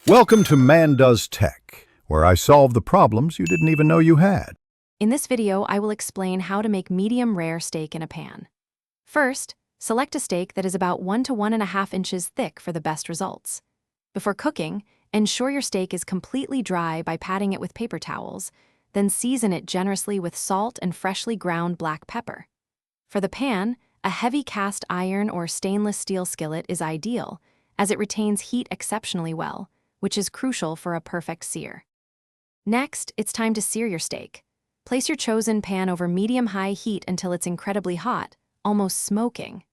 Welcome to Man Does Tech, where I solve the problems you didn't even know you had. In this video, I will explain how to make medium rare steak in a pan. First, select a steak that is about 1 to 1.5 inches thick for the best results. Before cooking, ensure your steak is completely dry by patting it with paper towels, then season it generously with salt and freshly ground black pepper. For the pan, a heavy cast iron or stainless steel skillet is ideal, as it retains heat exceptionally well, which is crucial for a perfect sear. Next, it's time to sear your steak. Place your chosen pan over medium-high heat until it's incredibly hot, almost smoking.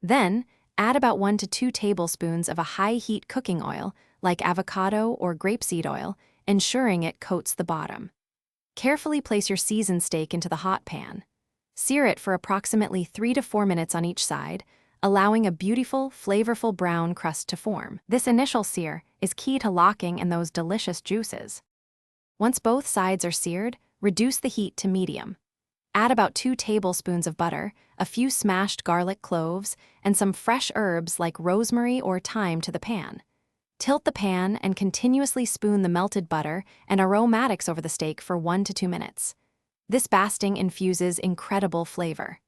Then, add about 1 to 2 tablespoons of a high-heat cooking oil, like avocado or grapeseed oil, ensuring it coats the bottom. Carefully place your seasoned steak into the hot pan. Sear it for approximately 3 to 4 minutes on each side, allowing a beautiful, flavorful brown crust to form. This initial sear is key to locking in those delicious juices. Once both sides are seared, reduce the heat to medium. Add about 2 tablespoons of butter, a few smashed garlic cloves, and some fresh herbs like rosemary or thyme to the pan. Tilt the pan and continuously spoon the melted butter and aromatics over the steak for 1 to 2 minutes. This basting infuses incredible flavor.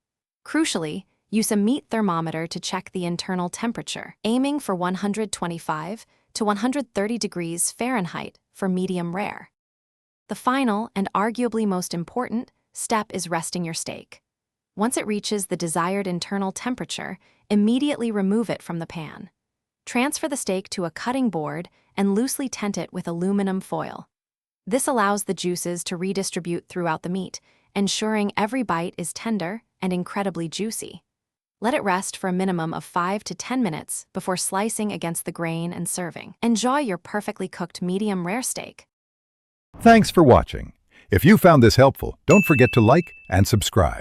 Crucially, use a meat thermometer to check the internal temperature, aiming for 125 to 130 degrees Fahrenheit for medium rare. The final, and arguably most important, step is resting your steak. Once it reaches the desired internal temperature, immediately remove it from the pan. Transfer the steak to a cutting board and loosely tent it with aluminum foil. This allows the juices to redistribute throughout the meat, ensuring every bite is tender and incredibly juicy. Let it rest for a minimum of 5 to 10 minutes before slicing against the grain and serving. Enjoy your perfectly cooked medium rare steak. Thanks for watching. If you found this helpful, don't forget to like and subscribe.